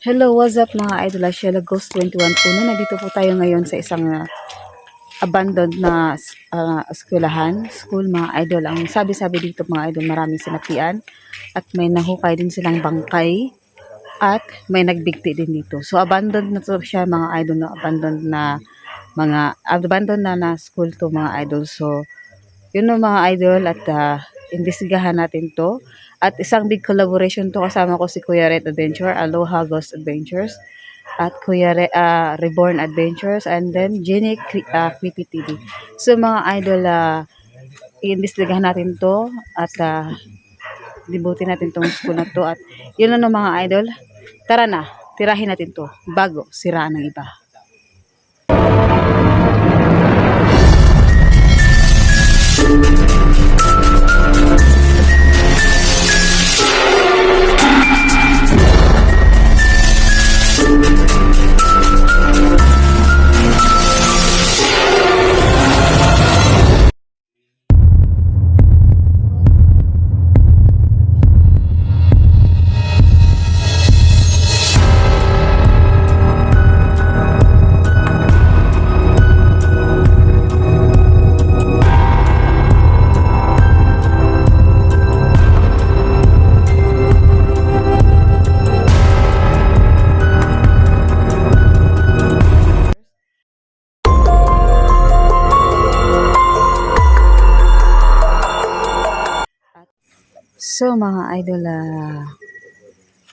Hello, what's up mga idol? Sheila Ghost 21 po na. Nandito po tayo ngayon sa isang abandoned na school mga idol. Ang sabi-sabi dito mga idol, maraming sinapian at may nahukay din silang bangkay at may nagbigti din dito. So abandoned na to siya mga idol, no? Abandoned na school to mga idol. So yun no mga idol at imbestigahan natin to. At isang big collaboration to, kasama ko si Kuya Red Adventure, Aloha Ghost Adventures, at Reborn Adventures, and then Jenny Creepy TV. So mga idol, iimbestigahan natin to at libutin natin tong school na to. At yun lang no mga idol, tara na, tirahin natin to bago siraan ng iba. So mga idol,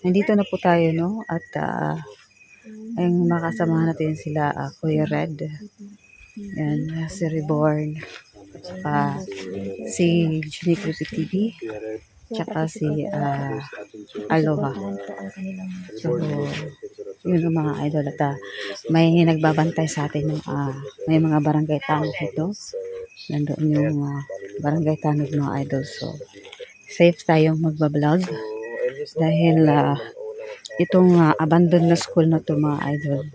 nandito na po tayo no at ang makasamahan natin sila Kuya Red, yan, si Reborn, saka si Juniper TV, tsaka si Aloha. So yun ang mga idol at may nagbabantay sa atin ng may mga barangay tanod dito. Nandoon yung barangay tanod mga idol. So safe tayong magbablog dahil itong abandoned na school na to mga idol,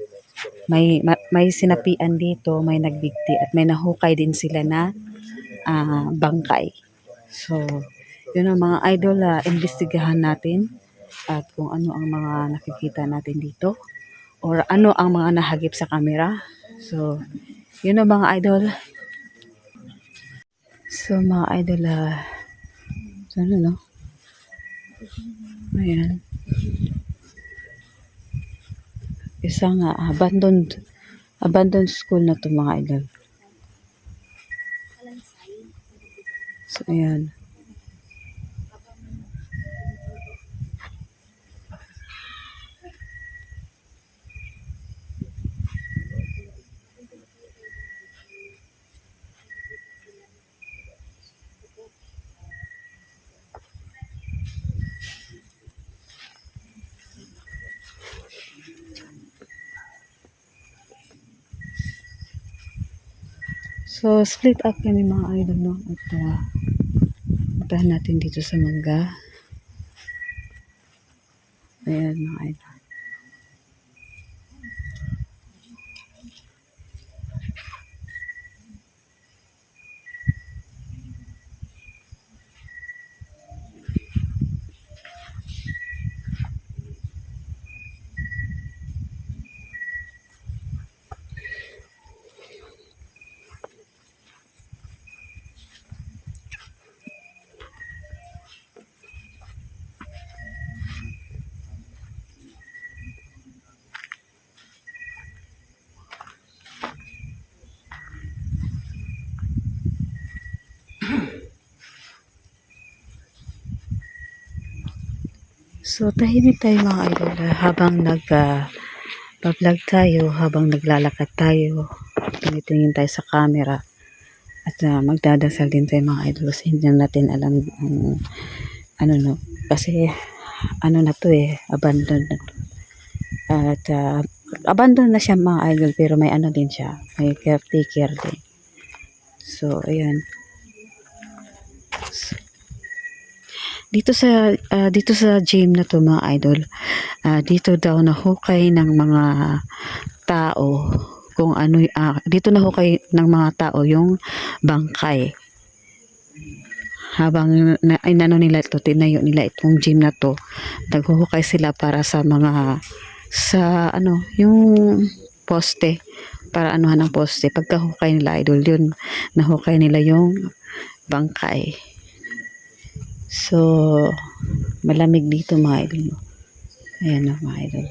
may sinapian dito, may nagbigti at may nahukay din sila na bangkay. So yun ang mga idol, imbestigahan natin at kung ano ang mga nakikita natin dito or ano ang mga nahagip sa camera. So yun ang mga idol. So mga idol, sana no? Ayan. Isang abandoned school na to mga idol. So ayan. So, split up kami mga idol, no? At puntahan natin dito sa Mangga. Ayan mga idol. So, tahimik tayo mga idol habang nag-vlog tayo, habang naglalakad tayo, tinitingin tayo sa camera at magdadasal din tayo mga idol kasi hindi natin alam ano no, kasi ano na to abandoned na to. At abandoned na siya mga idol pero may ano din siya, may caretaker din. So, ayan. So, dito sa gym na to mga idol, dito daw nahukay ng mga tao kung ano, dito nahukay ng mga tao yung bangkay habang inano nila ito, tinayo nila itong gym na to, naghuhukay sila para sa mga sa ano, yung poste para anuhan ng poste. Pagkahukay nila idol yun, nahukay nila yung bangkay. So, malamig dito mga idol. Ayan na mga idol.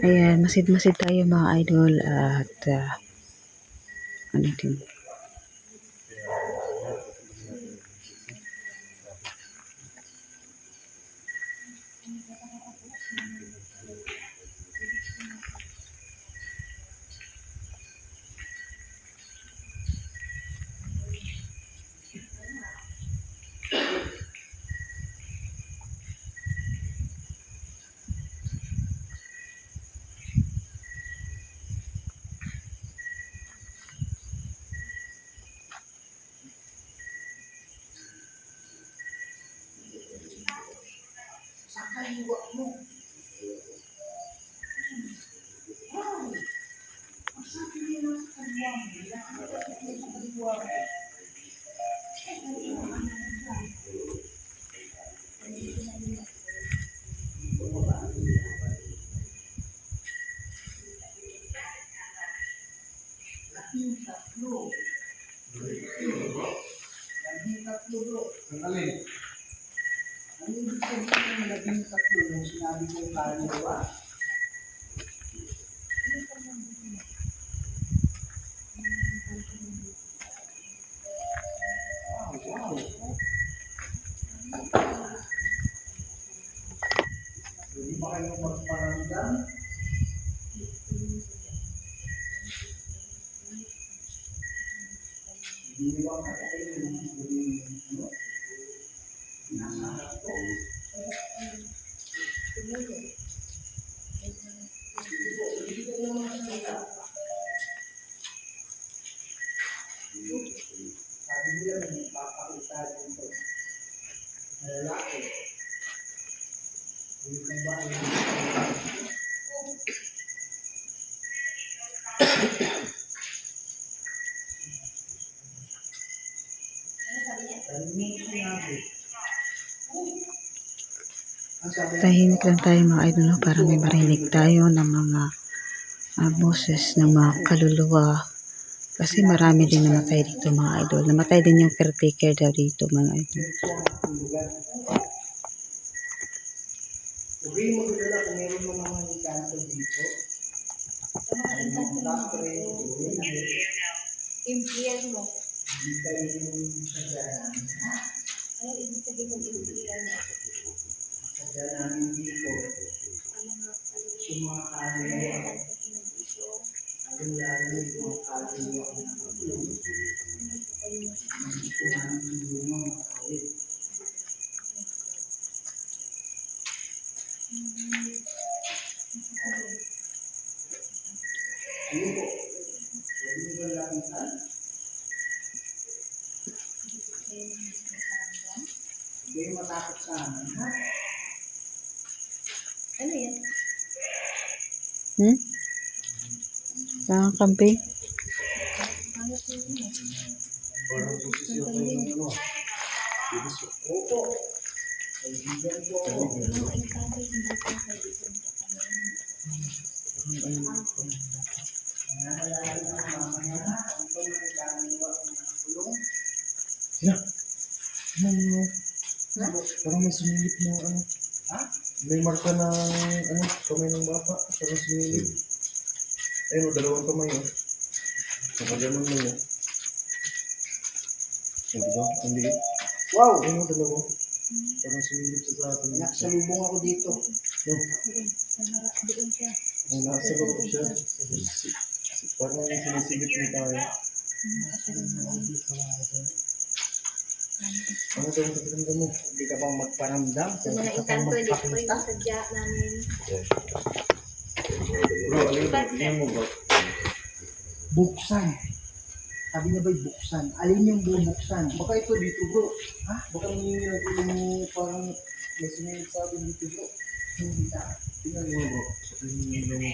Ayan, masid-masid tayo mga idol at ano din. Tahimik lang tayo mga idol no, para may marinig tayo ng mga boses ng mga kaluluwa. Kasi marami din namatay dito mga idol. Namatay din yung caretaker daw dito mga idol. Sabihin mo dala kung meron mo mga kanto dito. Impyerno. Hindi tayo yung sadyanan. Ano ibig sabihin ng impyerno? Sadyanan hindi ko. Yung mga kaluluwa. Lalo-lalo yung mga kaluluwa na nakakulong. Hindi ko namin yung mga makawit. Ano po? Pwede mo ba lapitan? Hindi matakot sa amin, ha? Ano yan? Nakakamping? Parang posisyon kayo ng ano? Opo. Kaibigan po ako. Yeah. Parang may sumilip na ano. Ha? May marka ng ano, kamay ng bata. Parang sumilip. Ayun, dalawang kamay oh. Nakaganon mo yun. Diba? Ang liit. Wow! Ayun, dalawa. Parang sumilip sa atin. Nakasalubong ako dito. No? Doon siya. Ang nasa loob siya. Parang sinisigit niya tayo. Ano daw ang pakiramdam mo? Hindi ka bang magparamdam? Sa mga intanto, hindi ko yung sadya namin. Bro, ano mo bro? Buksan. Sabi niya ba'y buksan? Alin yung bubuksan? Baka ito dito bro. Ha? Baka nangingi na tulong mo parang may sumilip sa akin dito bro. Hindi ka. Tingnan mo bro. Tingnan mo bro.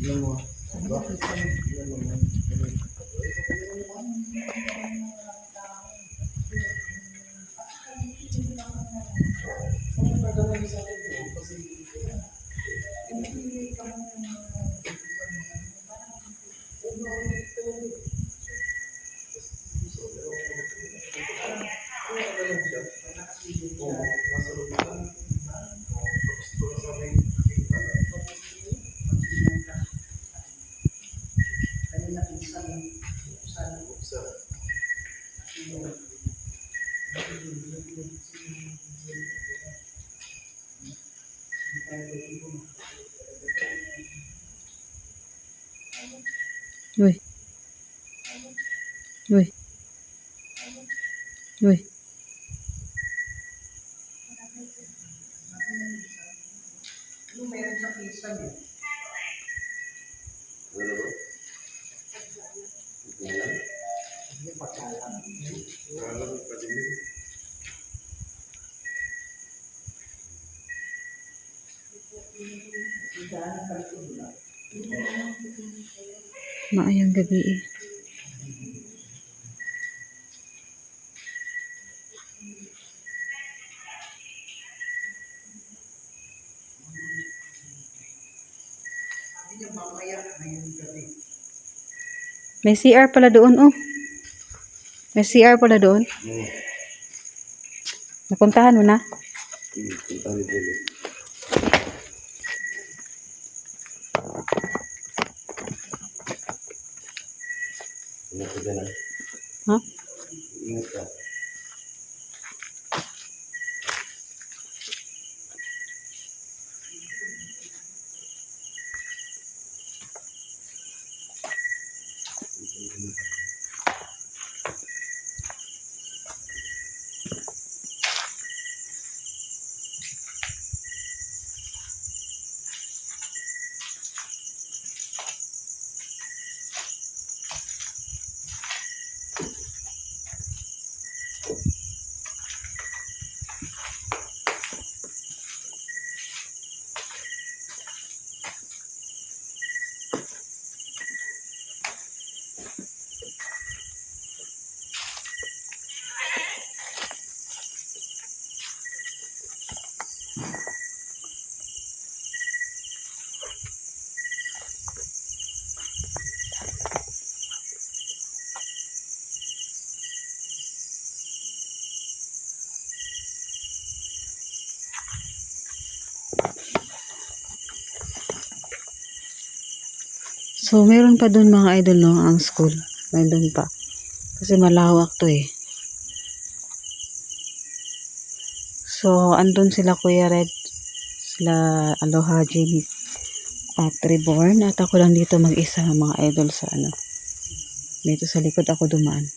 Tingnan mo. Diba? Tingnan mo man. Uy. Uy. Uy. Maayong gabi eh. May CR pala doon, oh. May CR pala doon. Napuntahan mo na? Ingat ka dyan ah. Ha? Ingat ka. So, meron pa doon mga idol, no, ang school. Meron pa. Kasi malawak to eh. So, andun sila Kuya Red, sila Aloha Jenny at Reborn. At ako lang dito mag-isa mga idol sa ano. Dito sa likod ako dumaan.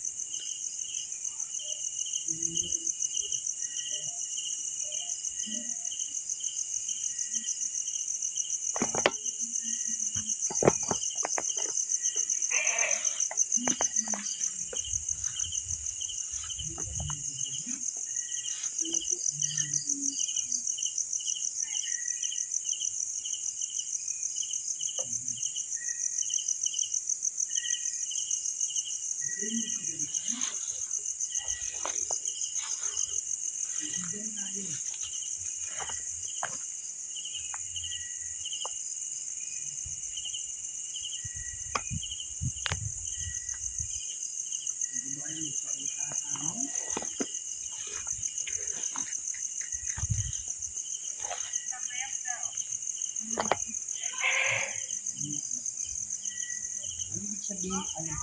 Ibig sabihin, ano?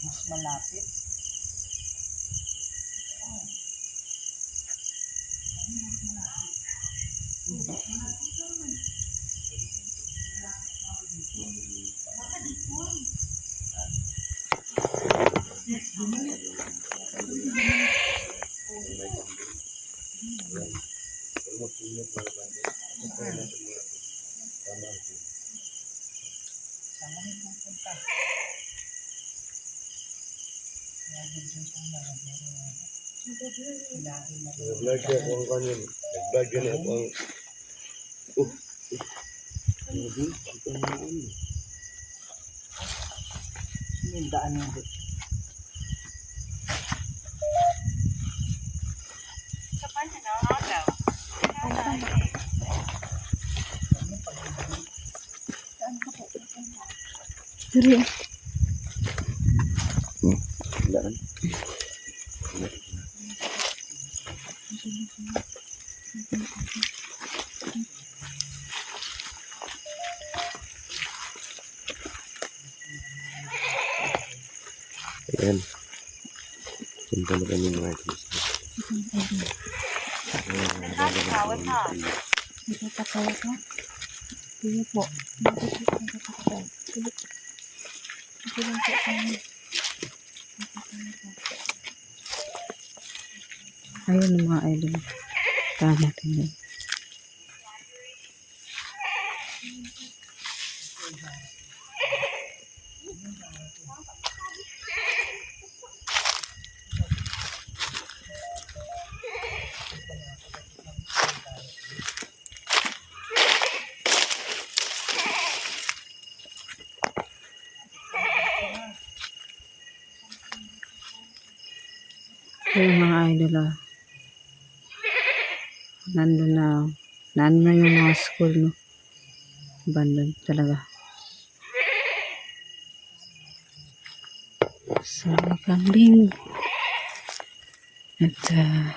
Mas malapit. Nag-vlog siya ako ang kanyan. Nag-vlog yan ako ang... Yung daan mo doon. Dali. Daan. Ayan. Punta na kami mga items. Ito pa kayo ka? Sige po. Ito lang po kami. Ayun mga idol. Tama din. Ayun mga idol nandun na yung mga school no. Abandon talaga. So may kambing. At tabi.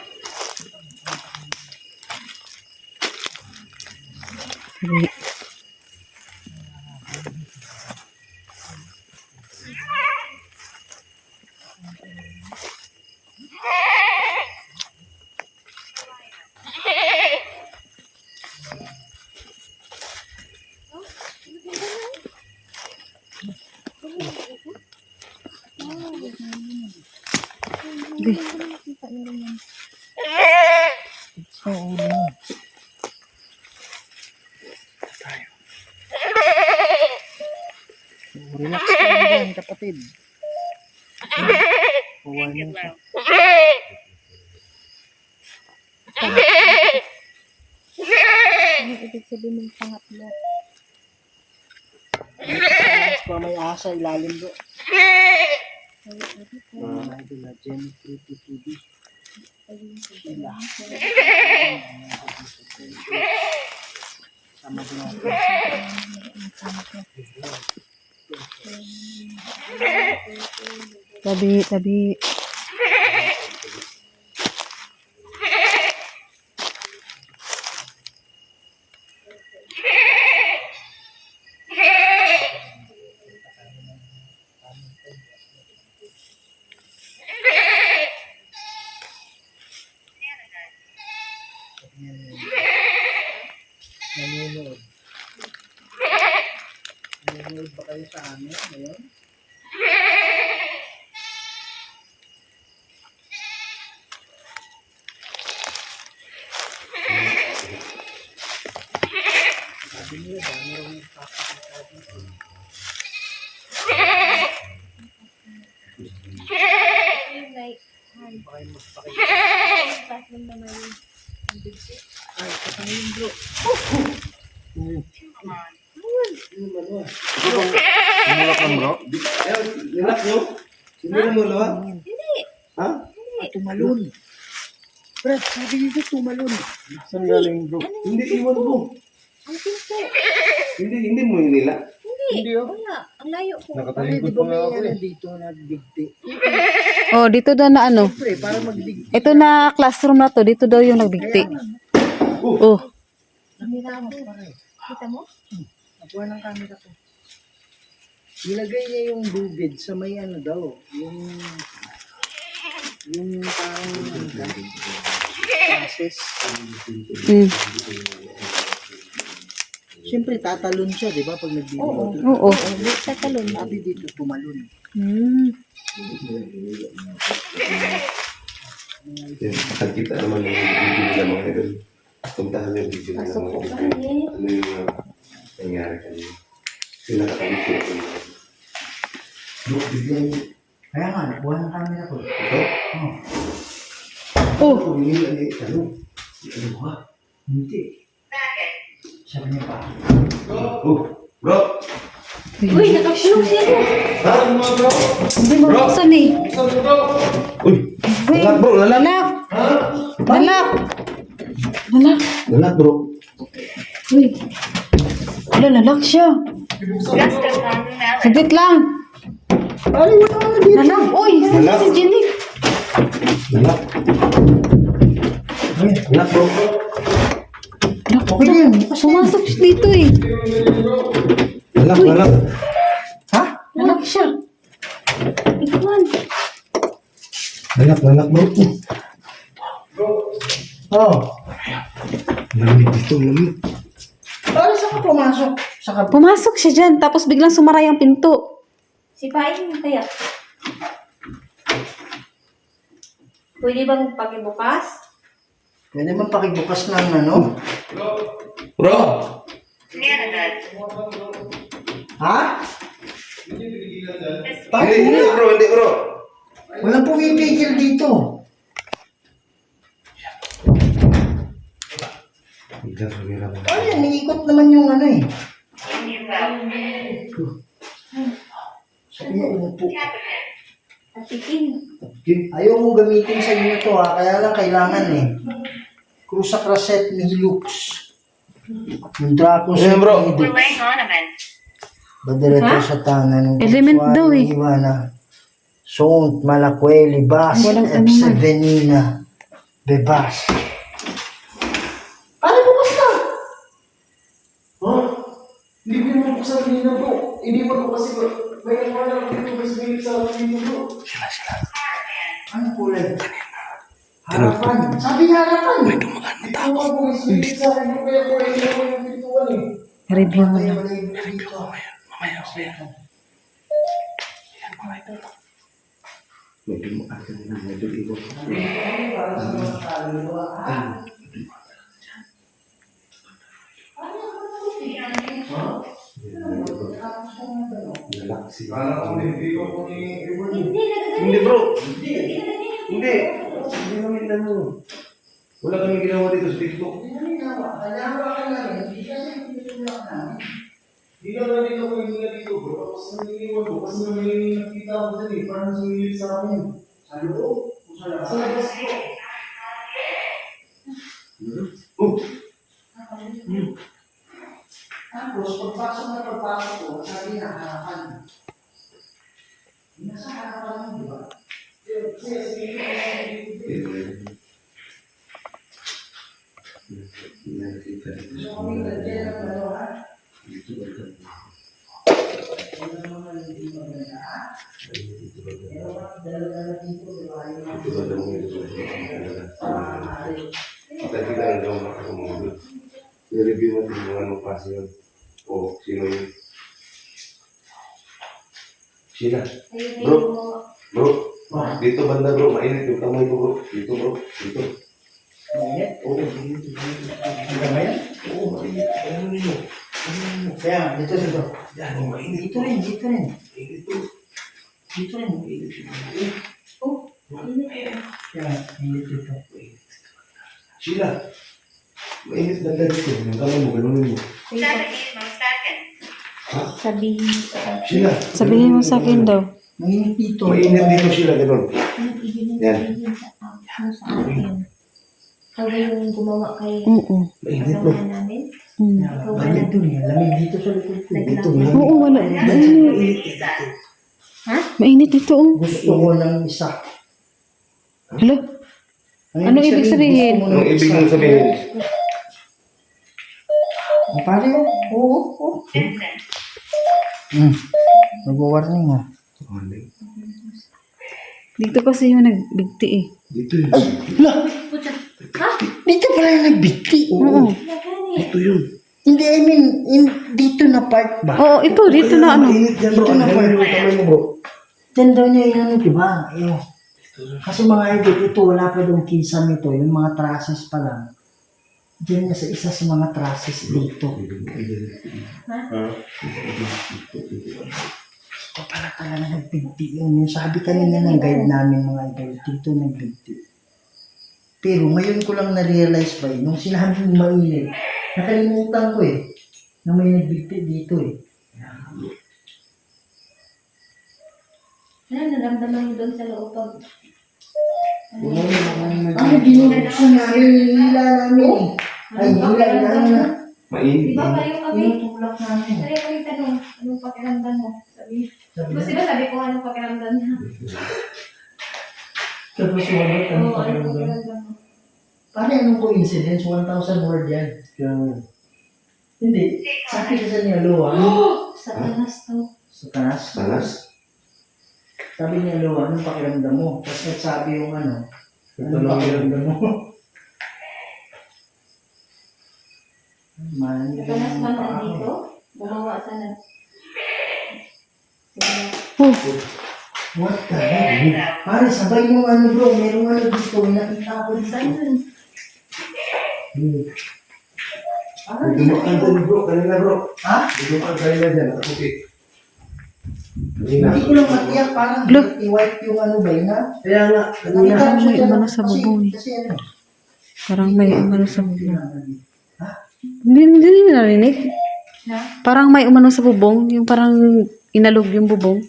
Sa ulo mo. Relax ka lang dyan, kapatid. Huwag mo siya. Ano ibig sabihin ng pangatlo? Mas pa may asa ilalim do. Idol na Jenny Pretty TV. Sila. Sama din natin. Tabi. Nanonood. Nanonood ba kayo sa amin ngayon? Sabi nila, dami raw nagpapakita dito. Yung like, Baka kayo magpakita. classroom naman yung bigsi. Ay, kakain bro. Sinulak lang bro? Nilak nyo? Sinulak mo lawa? Ha? Ah, tumalon. Brad, sabi nito tumalon. Saan galing bro? Hindi, iwan ko. Ang pinto. Hindi mo yung nila. Hindi oh. Wala. Ang layo ko. Pare, Nakatalikod di pa ba nga may ako ano eh. dito nagdigdi? Oh, dito daw na ano. Siyempre, para magdigdi. Ito na classroom na to. Dito daw yung nagbigti. Oh. Kamera mo. Kita mo? Nakuha ng camera ko. Nilagay niya yung bugid sa may ano daw. Yung parang ano ba? Classes. Mm. Siyempre, tatalon siya, di ba? Pag nagbibigay. Oo. Sa talon. Sabi dito, tumalon. Hmm. Yan, nakakita naman yung video nila mga idol. Puntahan yung video nila mga idol. Ano yung nangyari kanina. Yung nakakabit ko yung Bro, biglang Kaya nga, nakuha ng camera ko. ito. Oh, Kumingin ano ano ba? Hindi. Sabi niya pa. Bro! Uy, nakakulong siya doon. Ha? Mga bro? hindi mo buksan eh. Saan bro? Uy! Wait. Lalak bro! Lalak! Lalak! Ha? Lalak! Lalak! Lalak bro! Uy. Wala, lalak siya. Saglit lang. Ay, wala ka na dito. Lalak. Uy, Lalak. si Jenny. Lalak! Lalak bro! Lalak. Okay na yan, bukas na. Pumasok siya dito eh. Lalak! Lalak! Ha? Lalak siya. Ikawan. Lalak! Lalak bro! Oo. Lamig dito, lamig. Para saan ka pumasok? Saka Pumasok siya dyan, tapos biglang sumaray ang pinto. Sipain mo kaya. Pwede bang pakibukas? pwede man pakibukas ng ano? Bro! Ha? Hindi bro! Hindi bro! Walang pumipigil dito. Biglang sumira mo. Ano yan, niikot naman yung ano eh. Sabi niya, umupo. Atikin. Ayaw mo gamitin sa inyo to ha, kaya lang kailangan eh. Cruza Craset ni Lux. Yung Draco Ayan, bro. ni Lux. Badireto sa tanan. Element daw eh. Iwana. Sont, Malakweli, Bas, Walang ano Epse, man. Venina, Bebas. Ay, bukas na! Ha? Hindi ko naman buksan kanina bro. Iniwan ko kasi may nakuha dito. May sumilip sa akin dito bro. Ano kulay? Harapan. Sabi niya harapan. Ito nga po may sumilip sa akin bro. Kaya po iniwan yung pintuan eh. Review mo Kaya na. wala yung dito. May dumaan kanina. Medyo iwan ko. Para sa mga kaluluwa. Lalak si Hindi, nagagano. Hindi bro! Hindi! Hindi namin ano. Wala kami ginawa dito sa TikTok. Hindi lang namin ako yung mga dito bro. Tapos naniniwan ko kasi may nakita ako dyan eh. Parang sumilip sa amin. Sa loob? O sa labas? Sa labas bro. Oh! Tapos, pagpasok ko, sabi na harapan. Nasa harapan mo, di ba? Nakita dito So, sa kami nandiyan ang ano, ha? dito ba ito? Ano naman hindi maganda, ha? Dito ba ito? Pero bakit dalawa na dito, di ba? Yung mga Dito ba daw ito? Kita na daw makakamulot. I-review natin yung anong klase yun. O, sino yun? Sila. Bro. Bro. Dito banda bro. Mainit yung kamay ko bro. Dito bro. Dito. mainit. Oo, mainit. Hanggang ngayon? Oo, mainit. Ano nyo? Kaya, dito, dito. Yan, mainit. Dito rin, dito rin. Mainit bro. Dito rin. Oh, Kaya, mainit dito. Sila. Mainit banda dito. Yung kamay mo, ganunin mo. sabihin mo sa akin. Sila. Sabihin mo sa akin daw. Mainit dito. Mainit dito sila, ganun. Ibigin Yan. sa akin. Ikaw ba yung gumawa kay Oo. Mainit bro. kasama namin? Mm. Lamig dun eh. Lamig dito sa likod ko. Dito, Oo, wala. Mainit. Ha? Mainit ito oh. Gusto ko ng isa. Hala. Ano ibig sabihin? Gusto mo ng Anong ibig isa. mong sabihin? Ang pare, oo. Oo. Nag-warning mo. Dito kasi yung nagbigti eh. Dito yun. Pucha. Ha? Dito pala yung nagbiti. Oo. Nagani. Dito yun. Hindi, I mean, dito na part ba? Oo, ito, dito na ano. Mainit dyan bro. Dito na Ang pa. galing yung kamay mo bro. Diyan daw niya inano, di ba? Yung, kasi mga idol, ito wala pa doon kisame ito. Yung mga trusses pa lang. Diyan niya sa isa sa mga trusses dito. Ito pala talaga nagbigti yun. Yung sabi kanina ng guide namin mga idol, dito nagbigti. Pero ngayon ko lang na-realize ba nung sinabi ng mainit, nakalimutan ko na may nagbigti dito Ano naramdaman mo doon sa loob pag... Ano binubuksan namin, nila namin Ay, nila na. Mainit. Di ba kayo kami? Tinutulak namin. Kaya kami tanong, anong pakiramdam mo? Sabi, Sabi gusto niya, ba sabi ko anong pakiramdam niya? tapos wala Oo, kami anong pakiramdam. pakiramdam mo? Paano anong coincidence? 1,000 word yan. Hindi. Sabi ka sa niya, Loa. Sa tanas to. Sa taas. Panas? Sabi niya, Loa, anong pakiramdam mo? Tapos nagsabi yung ano, anong Tanong pakiramdam mo? Man, Sa tanas man nandito, gumawa sana. What the heck? Pare, sabay yung ano bro, merong ano dito, nakita ko dito. Saan yun? Dumaan dyan bro. Kanina bro. Ha? Dumaan kanina dyan. Nakaputi. Hindi ko lang matiyak, parang i-wipe yung ano ba yun ha? Kaya nga. Nakita ko siya may dyan. umano sa bubong eh. Kasi ano? Parang may umano sa bubong. Hindi narinig. Ha? Parang may umano sa bubong. Yung parang inalog yung bubong.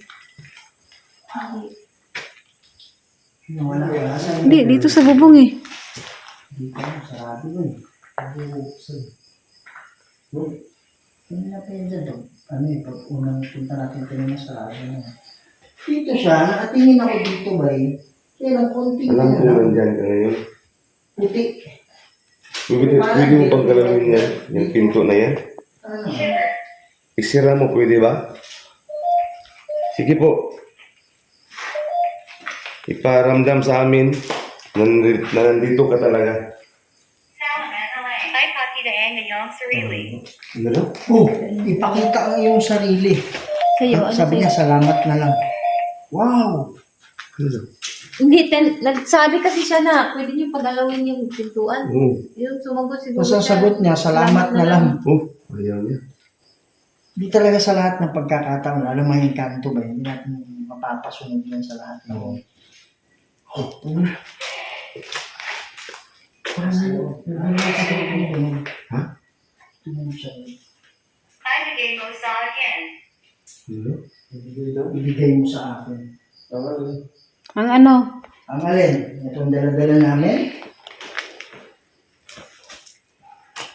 Wala. Hindi, dito sa bubong eh. Dito, sarado yun. Bubuksan. Hindi na pwede doon. Ano eh, pag unang punta natin kanina sarado na. Dito siya, nakatingin ako dito ba eh. Kaya lang konting Alam ko ano, nandyan ka ngayon. puti. Pwede mo pang galawin yan. Yung pinto na yan. Ano? Isira mo, pwede ba? Sige po. Iparamdam sa amin na nandito ka talaga. Hi, Patita and Ngayong Sarili. Ano na? Oh, ipakita ang iyong sarili. Sa'yo, ano Sabi niya, salamat na lang. Wow! Ano? Hindi, nagsabi kasi siya na pwede niyo pagalawin yung pintuan. Yung sumagot siguro Tapos ang siya, sagot niya, salamat na lang. Oh, ayaw niya. Hindi talaga sa lahat ng pagkakataon, alam mo yung kanto ba, hindi natin mapapasunod yan sa lahat. No? Oh, Ha? Hi, the game goes on again. Ano? Ibigay mo sa akin. Ang ano? Ang alin, itong dala-dala namin.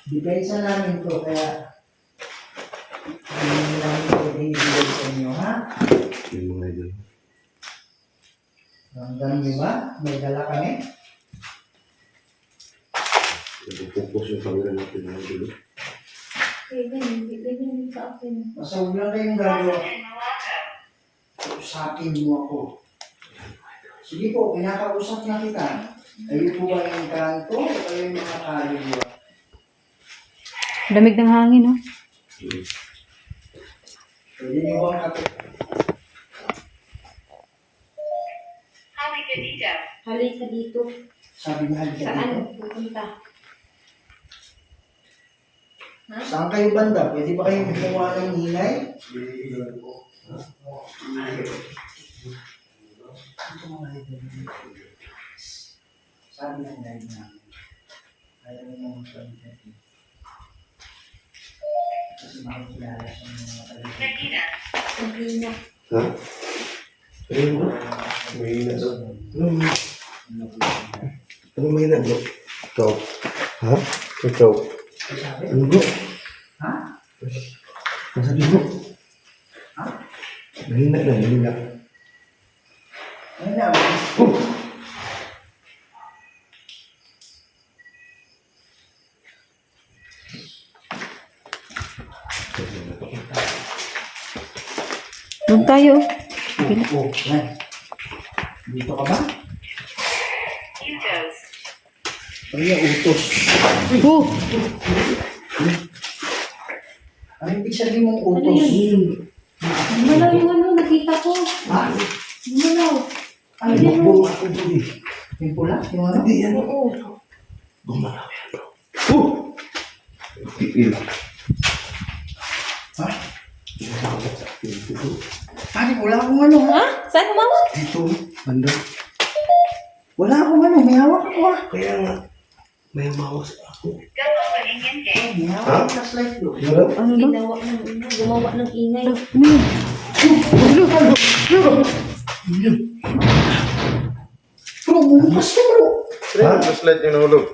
Depensa namin to, kaya hindi namin pwede ibigay sa inyo, ha? Yung mga idol. Ramdam niyo ba? May dala kami? Nagpo-focus yung camera natin mga idol. Pwede, hindi din sa akin. Basta huwag lang kayong gagawa. Usapin mo ako. Sige po, pinakausap na kita. Kayo po ba yung kanto o kayo yung mga kaluluwa? Lamig ng hangin, oh. Pwede niyo bang kapit? Hi, Kadito. Halika dito. Sabi niya halika Saan dito. pupunta? Saan kayo banda? Pwede ba kayong gumawa ng ingay? Ito mga idol. Sabi ng guide namin. Ayaw niya mag-content. Kasi makikilala siya ng mga kaluluwa. Kadita. Hindi na. Ha? Ayun bro. Mahina daw. Ano mahina bro? Ikaw. Ha? Ikaw. Sabi? Ano bro? Ha? Masabi bro? Ha? Mahina na, mahina. Ayun na. Doon tayo. Oh, yan. Dito ka ba? Utos. Kaya utos. Oh! Ano ibig sabihin mong Ano utos? yun? Gumalaw yung ano, nakita ko. Ha? Gumalaw. Ay, bukbong ako dito eh. Yung pula? Yung ano? Hindi yan. Oo. Gumalaw yan, bro. Oh! Tiil. Ha? Dito. Pare, wala akong ano ha? Ha? Saan umawat? Dito. Banda. Wala akong ano, may hawak ako ha. Kaya nga. May mawas ako. Go open Indian game. May Ha? hawak na slide ko. Ano? Ano lang? Ginawa ng ina, gumawa ng ingay. Bro, bumukas ka bro. Ha? Flashlight yung nahulog.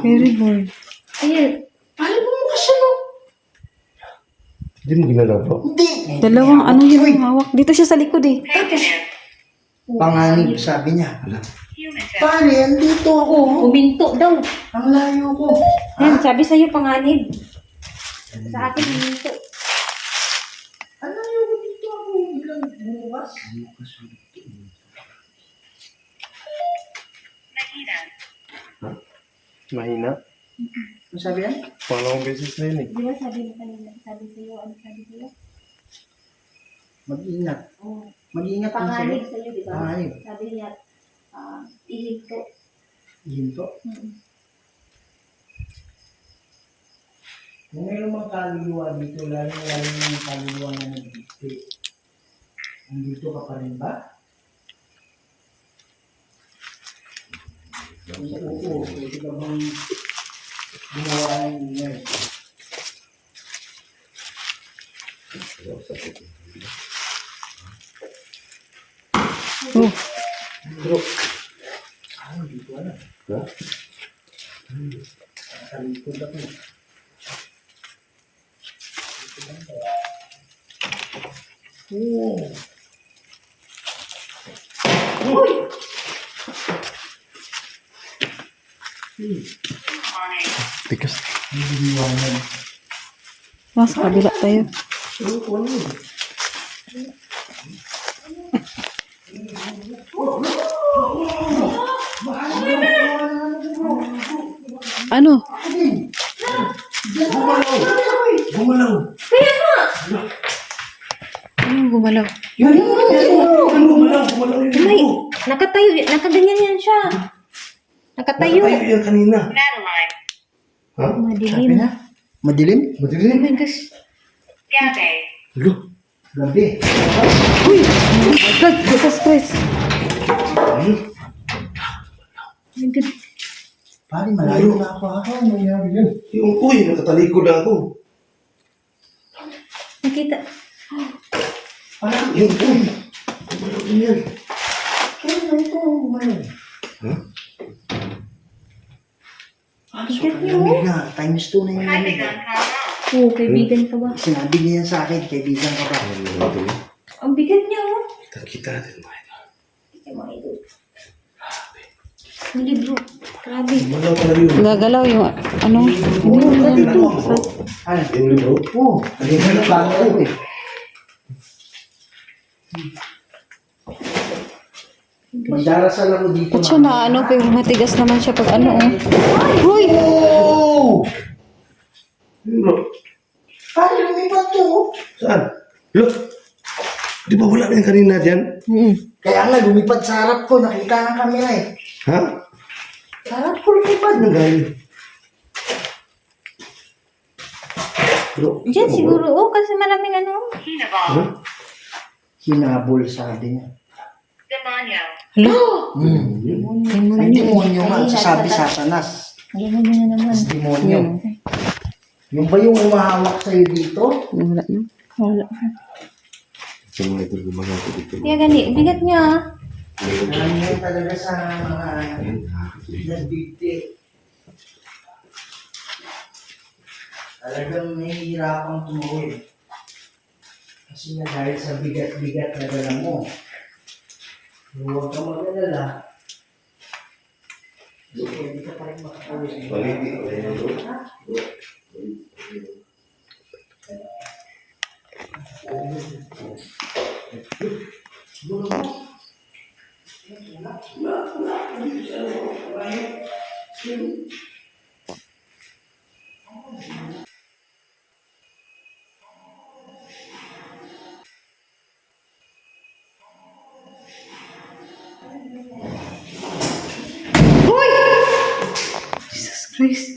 Very bored. Ayun. Pare, bumukas siya no. Hindi mo ginalaw, bro. Hindi. Dalawang ano yung hawak. Dito siya sa likod eh. Negative. Panganib, sabi niya. Human test. Pare, andito ako. Huminto daw. Ang layo ko. Yan, sabi sa'yo panganib. Sa akin huminto. Ang layo ko dito ako. Biglang bumukas. Mahina. Mahina. Ano sabi yan? Pangalawang beses na yun eh. Di ba sabi mo kanina, sabi sa'yo, ano sabi sa'yo? Mag-ingat. Oh, Mag-ingat din panganib sa'yo. sa'yo, di ba? Panganib. Sabi niya, ihinto. Hinto. Kung meron mang kaluluwa dito, lalo yung kaluluwa na nag-dictate. Andito ka pa rin ba? Oo, pwede ka bang gumawa ng ingay? Oh, Hindi ko alam. Ha? Talikod ako. Oo. Warning. Tikas. Hindi liwanag. nasa kabila tayo. Oo, ano yun? Ano? Gumalaw! Anong gumalaw? May, nakatayo, nakaganyan yan siya. Nakatayo. Nakatayo yan kanina. Madeline. Ha? Sabi Madilim. na? Madilim? Oh Madilim. my gosh. Gabe. Lo. Gabi. Uy! Oh my God! Jesus Christ! Ano? Oh my God. Pare, malayo na ako ha. Ano nangyari yun? Yung uy, nakatalikod na ako. Nakita. Parang, Yung uy. Gumalaw din yan. kaya na ito ang gumalaw. Ha? Bigat niyo. Lamig na. Times 2 na yung lamig. Kaibigan ka na. Oo, kaibigan ka ba? Sinabi niya yan sa akin, kaibigan ka ba? Ang bigat niya, oh. Kita natin mga ito. Ito mga idol. Ang libro. Grabe. Gumalaw talaga yun. Gagalaw yung ano? Hindi mo na Tingnan mo, bro. Ano? Yung libro. Oo. Kanina na bago ako eh. Magdarasal ako dito. Ba't siya na ano? Pero matigas naman siya pag ano oh. Uy! Oh! Yung bro. Pare, lumipat to. oh. Saan? Lo. Di ba wala na yung kanina dyan? Kaya nga, lumipad sa harap ko. Nakita ng camera eh. Ha? Sa harap ko lumipad. Ano galing? Bro. Diyan siguro, oh, kasi maraming ano. Ha? Hinabol. Hinabol, sabi niya. Demonyo. Hala! Ay, demonyo nga. Sasabi Satanas. Ganyan na naman. Demonyo. Yung ba yung umahawak sa'yo dito? Wala na. Wala. Sa mga ito, gumagawa ko dito. Kaya gani, bigat niya, ah. Alam niya talaga sa mga nagbigti. Talagang nahihirapang tumuhin. Kasi nga dahil sa bigat-bigat na dala mo, huwag ka mag-alala. Pwede ka pa rin makakawin. Baliti. Ayan, bro. Guys.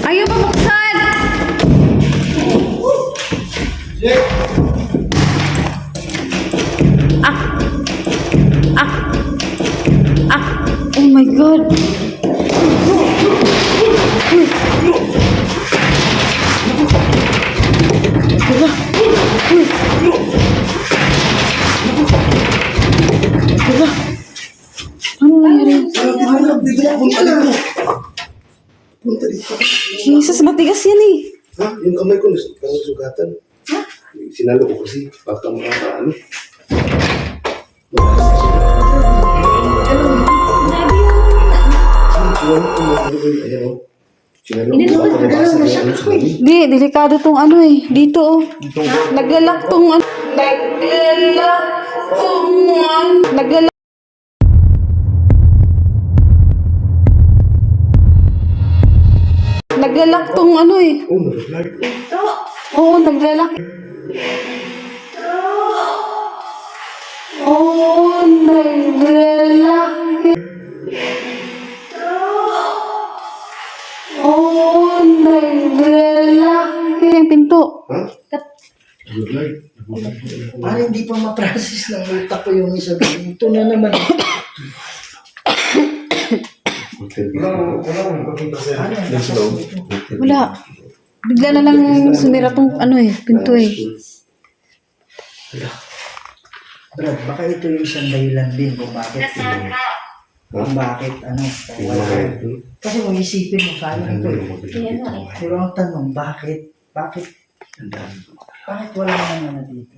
Ayaw pa buksan! Oh my God! Diba? Ano nangyari? Punta dito. Jesus, matigas yan eh. Ha? Yung kamay ko, parang sugatan. Sinalo ko kasi, baka ano. Ayan o. Sinalo ko, baka nabasa na ano sa kami. Di, delikado tong ano eh. Dito oh. Naglalak tong ano. Naglalak tong ano. Naglalak. Naglalak tong ano eh. Oh, nag-vlog. Oo, naglalak. Oo, naglalak. Oo, naglalak. Yung pinto. Ha? Nag-vlog. Parang hindi pa ma-process ng utak ko yung isa. Ito na naman. Hotel. Let's go. Wala. Bigla na lang sumira tong ano eh, pinto eh. Brad, baka ito yung isang dahilan din kung bakit. The sun up. Kung bakit, ano. Yung mga ito. Kasi kung isipin mo, sayang ito eh. Kaya nga eh. Pero ang tanong, bakit? Bakit wala naman na dito?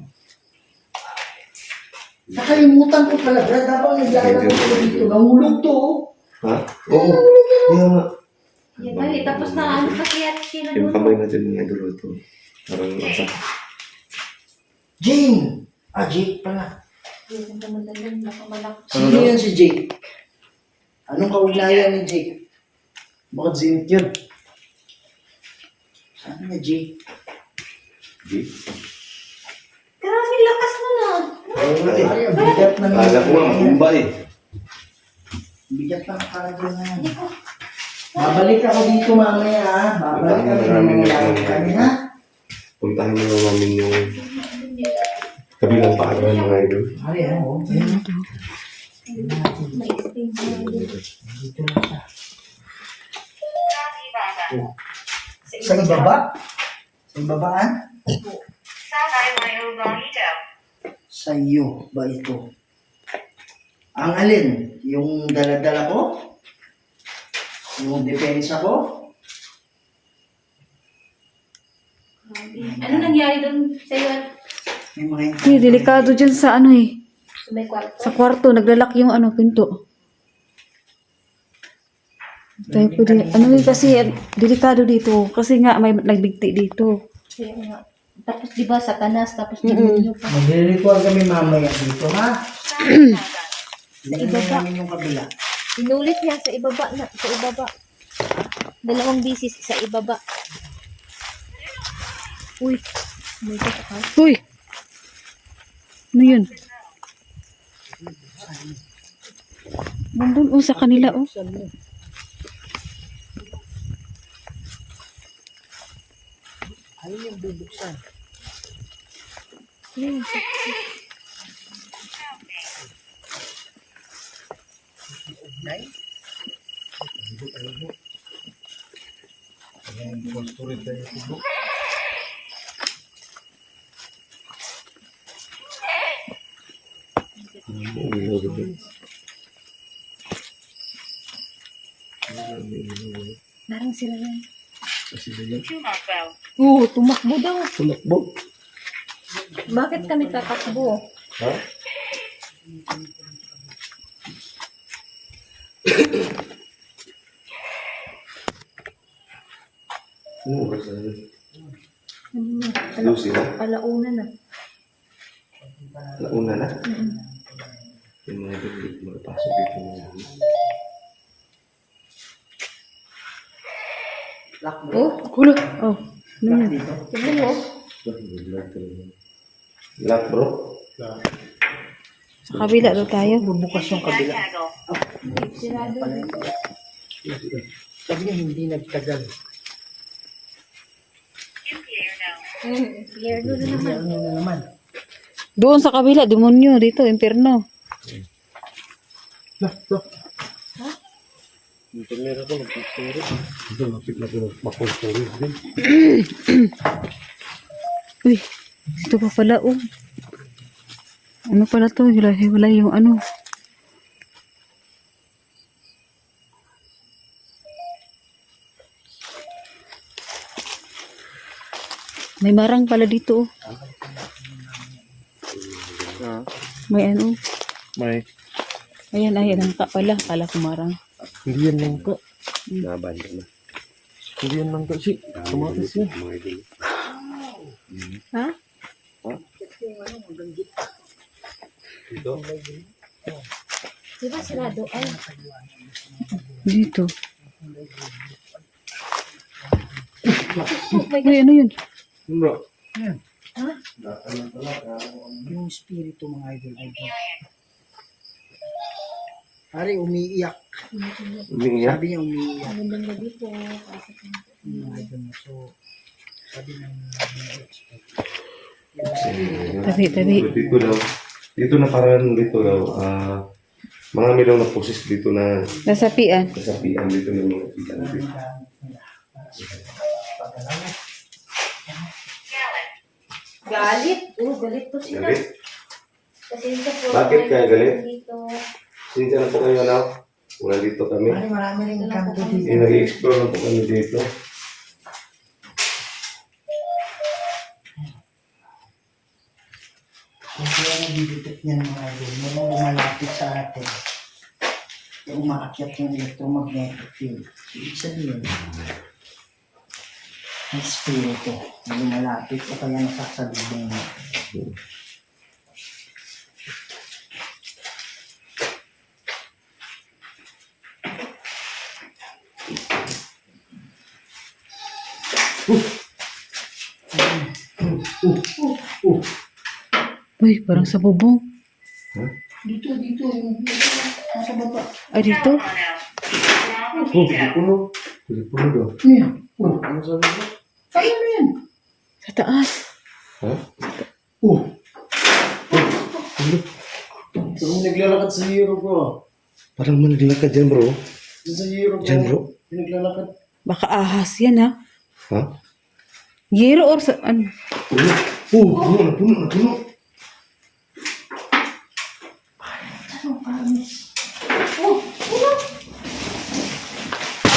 Nakalimutan ko pala, Brad, habang naglalaro ko dito, nahulog to. Oh. Ha? Oo. Kaya nga. Yan tayo. Tapos na ano kasi at sila Yung doon. kamay natin mga dulo ito. Parang nasa. Jane! Ah, Jake pala. Yung kamadalan, nakamalak. Sino yun si Jake? Anong kaugnayan ni Jake? Bakit zinit yun? Saan na Jake? Grabe, lakas mo na. Oo nga eh. Ay, ang bigat ng... Kala ko nga, bumba eh. Bigat ng karagyo na yan. Babalik ako dito mamaya ha. Babalik ako Maraming dito yung- kami ha. Puntahan nyo namin yung kabilang paagan mga idol. Ay, ano? Maisting mo. Dito na siya. Kalibata. Sa ibaba? Sa ibabaan? Sabay Wayo Bonito. Sa iyo ba ito? Ang alin? Yung daladala ko? Yung depensa ko? Ano nangyari doon sa'yo at May mga Eh, delikado dyan sa ano eh. sa may kwarto? Sa kwarto, naglalak yung ano, pinto. Tayo pwede, ano eh kasi, delikado dito. Kasi nga, may nagbigti dito. Kaya nga. Tapos di ba sa kanas, tapos demonyo pa. Magre-record kami mamaya dito ha. Tingnan ibaba. namin yung kabila. Inulit niya sa ibaba na, sa ibaba. 2 bisis sa ibaba. Uy, may ka ka. Uy! Ano yun? Nandun oh, sa kanila oh. Ayun yung bubuksan. Narang sila yan. Tumakbo. Oo, tumakbo daw. Tumakbo. Bakit kami tatakbo? Ha? Ano oras na yun? Lucy na? Alauna na. Launa na? Yung mga dito, magpasok dito mga dito. Lock mo. Oh, Kulo. Oh. Ano Lock yun? dito. tignan mo. Lock bro? Sa kabila daw tayo. Bubukas yung kabila. Rectangle. Sirado. Sabi niya, hindi nagtagal. Clear doon na Hindi naman. ano na naman. Doon sa kabila, demonyo. Dito, impyerno. Lah, lah. Uy, ito pa pala, oh. Ano pala to? Wala yung ano. May marang pala dito, oh. May ano. May. Ayan, ayan. Ang ka pala. Kala ko marang. Hindi yan lang ka. Nabanda na. Hindi yan lang ka. Si, kamatis yan. Mga idol. Ha? Dito. Diba sirado? Ay, Dito. Uy, ano yun? Bro. Yan. Yung spirito mga idol. Pare, umiiyak. Umiiyak. Sabi niya umiiyak. magandang gabi po. Mga idol na. So, sabi ng Tabi. Dito daw. Dito na parang dito daw. Mga milaw na poses dito na Nasapian. kasapian dito ng mga ikan dito. Galit. Galit po sila. Galit? Kasi sa po. Bakit kaya galit? Dito. Sinta na po kayo na. Wala dito kami. Pare, marami rin kanto dito. Nag-i-explore na po kami dito. Kung kaya nabibigit niyan mga idol, nung lumalapit sa atin, umaakyat yung electromagnetic field. Ibig sabihin, may spirito na lumalapit o kaya nasasalubong mo. Uy, parang sa bubong. Dito, yung nasa baba. Ay, dito. Puno. Puno daw. Ano yan? Ano sabi mo? Ano yan? Sa taas. Ha? Kung naglalakad sa hero ko. Parang managlalakad dyan bro. Sa hero ko. Dyan bro. Naglalakad. Baka ahas yan, ha? Ha? Yero or sa... Ano? Puno.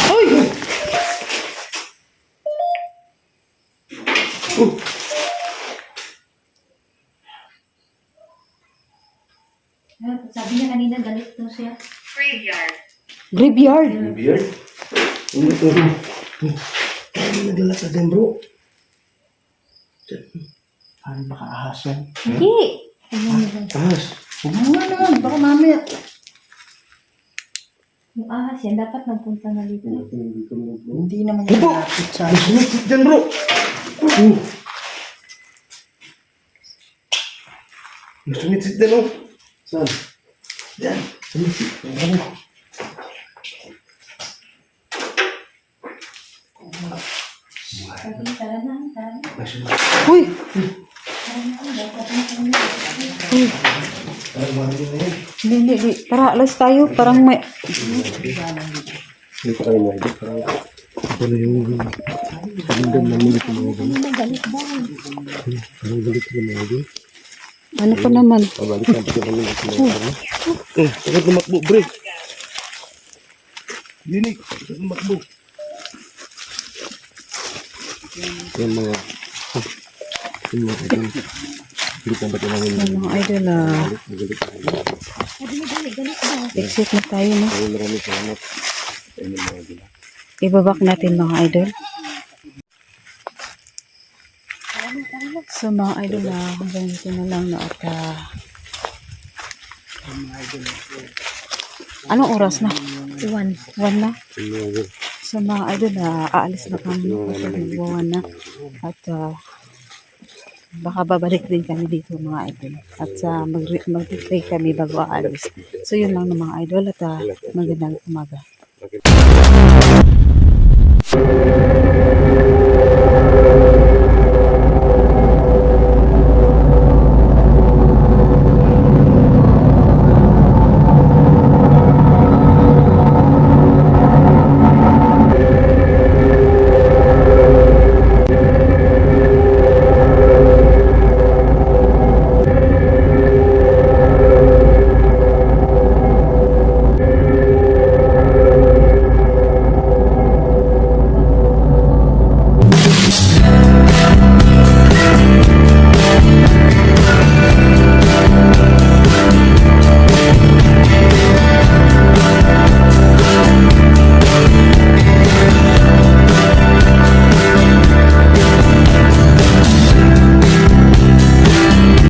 Uy! Sabi niya kanina galit daw siya. Graveyard. Graveyard. Beard? Parang naglalakad dyan bro. Parang baka ahas yan. Hindi. Ahas. Huwag mo nga naman. Baka mamaya. Yung ahas yan, dapat nagpunta na dito. Hindi naman yung lapit sa atin. Sumisit dyan bro. Sumisit dyan oh. Saan? Dyan. Sumisit. Sabi niya, tara na. Uy! Hindi. Tara, alas tayo. Parang may... Hindi pa kayo mga idol. Parang ako na yung pagindam namin dito mga idol. Parang galit ko mga idol. Ano pa naman? Pabalik na dito namin dito mga idol. Sakit lumakbo, break. Dinig, sakit lumakbo. Yan mga yung mga idol. Hindi pa ba namin Yung mga idol, magalit. exit na tayo, no? Ayun, maraming salamat. Ayun yung mga idol. Ibabak natin, mga idol. So, mga idol, hanggang dito na lang, no? At, anong oras na? 1 na? Ayun mga idol. So, mga idol, aalis na kami, no? Kasi nagbuwan na. At, baka babalik din kami dito mga idol. At mag-pray kami bago aalis. So yun lang ng mga idol at magandang umaga.